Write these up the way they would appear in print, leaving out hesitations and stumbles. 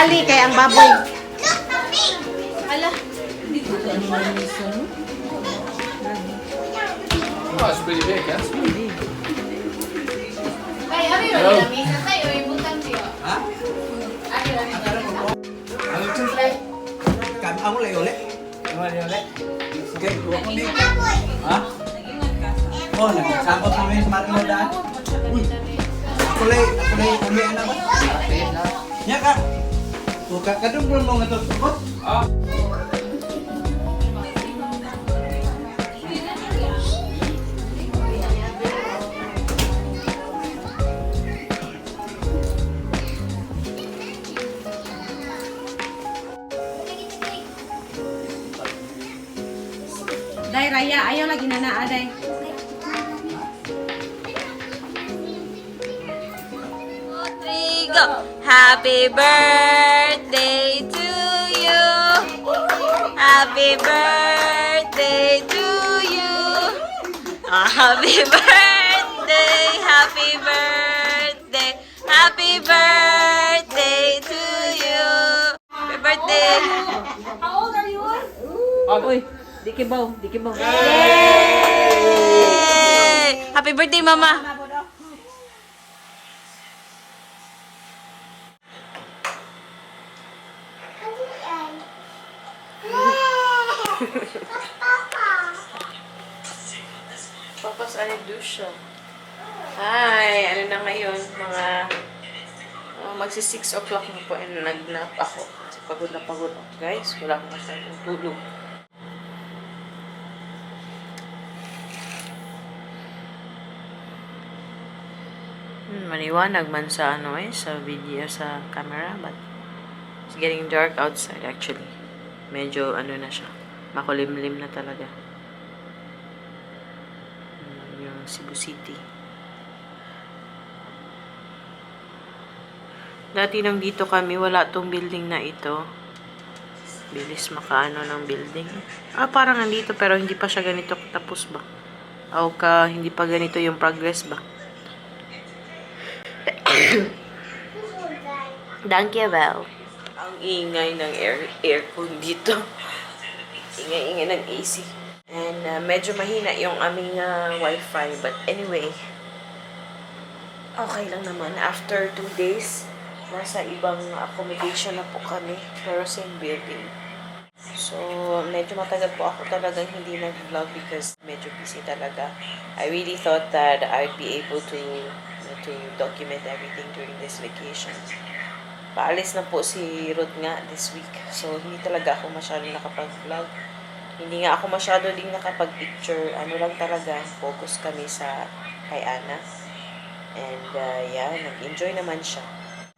Ali kay ang baboy. Hala. Oh, it's pretty big, huh? Ay, abi ba Hello? nila misa tayo ibutang siya. Ha? Abi ba nila. Ano simple? Amo lay ulit. Sige, tuwa ko ni. Ha? Oh, nagsabot namin sa Marino daan. Kulay uli na ba? Nya ka. Tuka kadung belum mau ngetot tukot. Day Raya, ayaw lagi na naa day. Go. Happy birthday to you. Happy birthday to you. Happy birthday, happy birthday, happy birthday to you. Happy birthday. How old are you? Uy, dikibaw. Yay! Happy birthday, Mama. Papa's anidusya. Hi! Ano na ngayon? Magsi 6 o'clock na po and nag-nap ako. Kasi pagod na pagod ako, guys. Wala akong masyadong tulog. Maliwanag man sa sa video, sa camera, but it's getting dark outside actually. Medyo na siya. Makulimlim na talaga. Yung Cebu City. Dati nang dito kami, wala tong building na ito. Bilis makaano ng building. Parang nandito pero hindi pa siya ganito tapos ba? O hindi pa ganito yung progress ba? Thank you, Val. Ang ingay ng aircon dito. Ingay-ingay ng AC. And medyo mahina yung aming wifi. But anyway, okay lang naman. After 2 days, nasa ibang accommodation na po kami. Pero same building. So, medyo matagal po ako talagang hindi nag-vlog because medyo busy talaga. I really thought that I'd be able to document everything during this vacation. Paalis na po si Ruth nga this week. So, hindi talaga ako masyado nakapag-vlog. Hindi nga ako masyado din nakapag-picture. Ano lang talaga, focus kami sa kay Ana. And, yeah, nag-enjoy naman siya.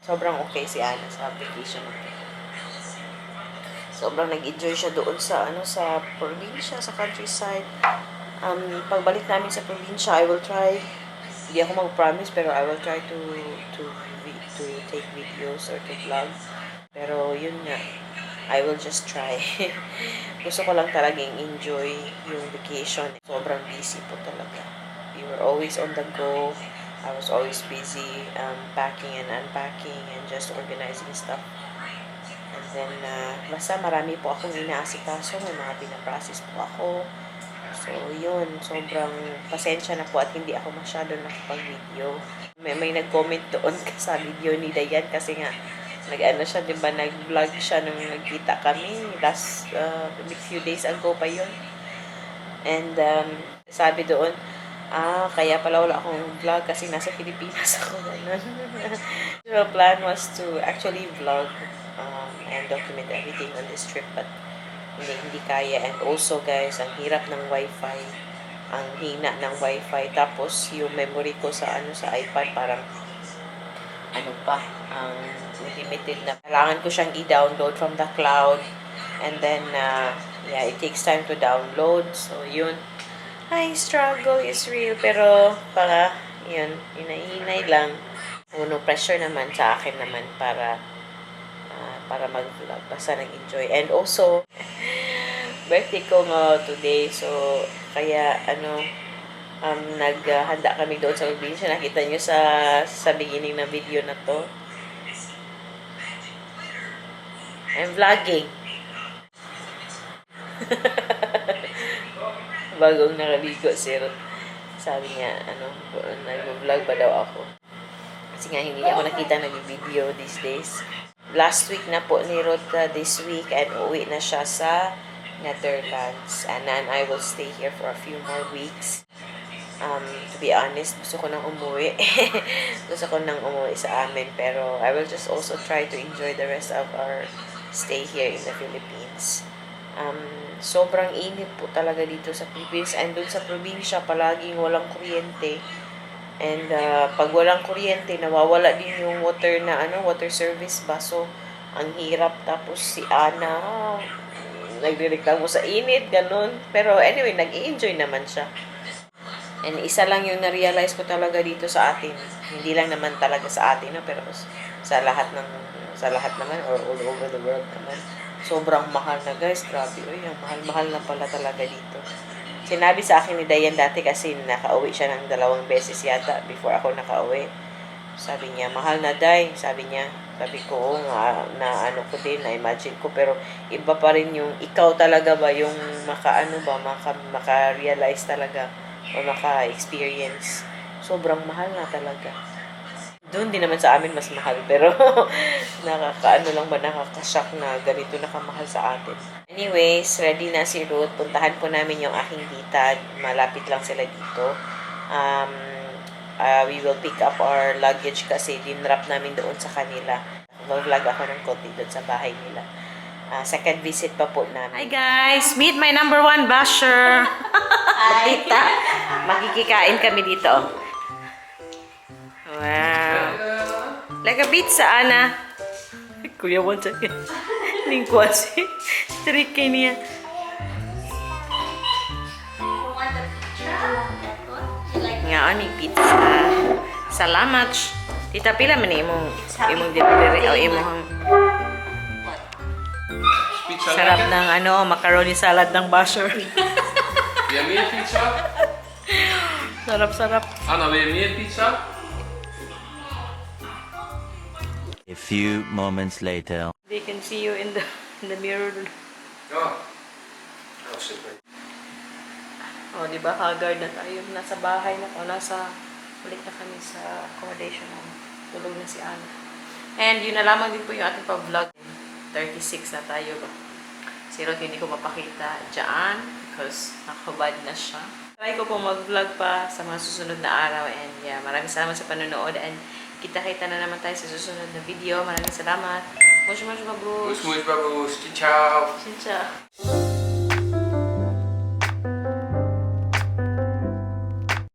Sobrang okay si Ana sa vacation natin. Sobrang nag-enjoy siya doon sa, sa probinsya, sa countryside. Pagbalik namin sa probinsya, I will try, hindi ako mag-promise, pero I will try to take videos or to vlog. Pero yun nga, I will just try. Gusto ko lang talagang enjoy yung vacation. Sobrang busy po talaga. We were always on the go. I was always busy packing and unpacking and just organizing stuff. And then, basta marami po akong inaasikaso. May mga pinaprocess po ako. So, yun. Sobrang pasensya na po at hindi ako masyado nakapag-video. May nag-comment doon sa video ni Dayan kasi nga, nag-ano siya, diba, nag-vlog siya nung nagkita kami. Last, few days ago pa yun. And, sabi doon, kaya pala wala akong vlog kasi nasa Pilipinas ako. The plan was to actually vlog and document everything on this trip, but hindi kaya. And also guys, ang hirap ng wifi, ang hina ng wifi, tapos yung memory ko sa sa iPad parang limited na. Kailangan ko siyang i-download from the cloud, and then yeah, it takes time to download. So yun, struggle is real, pero yun, hinay lang. No pressure naman sa akin naman para mag-vlog. Basta nag-enjoy. And also, birthday ko nga today. So, kaya, naghanda kami doon sa probinsya. Nakita nyo sa beginning ng video na to. I'm vlogging. Bagong nakaligo si Ruth. Sabi niya, nag-vlog pa daw ako. Kasi nga, hindi ako nakita nag-video these days. Last week na po ni Ruth this week and uuwi na siya sa Netherlands. And then I will stay here for a few more weeks. To be honest, gusto ko nang umuwi. Gusto ko nang umuwi sa amin. Pero I will just also try to enjoy the rest of our stay here in the Philippines. Sobrang init po talaga dito sa Philippines. And dun sa probinsya, palaging walang kuryente. And pag walang kuryente, nawawala din yung water service ba. So, ang hirap. Tapos si Ana, nagrereklamo sa init, ganun. Pero anyway, nag-i-enjoy naman siya. And isa lang yung na-realize ko talaga dito sa atin. Hindi lang naman talaga sa atin, no? Pero sa lahat naman, or all over the world naman. Sobrang mahal na, guys. Grabe, ang mahal-mahal na pala talaga dito. Sinabi sa akin ni Dayan dati kasi nakauwi siya ng 2 beses yata before ako nakauwi. Sabi niya, mahal na, Day. Sabi niya. Sabi ko, ko din, na-imagine ko. Pero iba pa rin yung ikaw talaga ba, yung maka-realize talaga o maka-experience. Sobrang mahal na talaga. Doon din naman sa amin mas mahal. Pero nakaka-shock na ganito nakamahal sa atin. Anyways, ready na si Ruth. Puntahan po namin yung aking tita. Malapit lang sila dito. We will pick up our luggage kasi dinrap namin doon sa kanila. Vlog ako ng konti doon sa bahay nila. Second visit pa po namin. Hi guys! Meet my number 1 basher! Tita, magkikikain kami dito. Wow! Like a pizza, Ana. Kuya mo siya. Lingkwasi. Tricky niya. Nga, ani pizza. Salamat. Tita, pila man imong delivery o imong sarap ng macaroni salad ng basher. Wil je meer pizza? Sarap-sarap. Anna, wil je meer pizza? A few moments later. They can see you in the mirror. Ja. Oh, super. Oh, di ba? Haggard na tayo. Nasa bahay na o balik na kami sa accommodation namin. Tulog na si Ana. And yun na lamang din po yung ating pa-vlog. 36 na tayo ba? Si Ruth hindi ko mapakita dyan because nakahubad na siya. Try ko po mag-vlog pa sa mga susunod na araw. And yeah, maraming salamat sa panonood. And kita-kita na naman tayo sa susunod na video. Maraming salamat. Mush, babush. Mush, babush. Ciao. Ciao.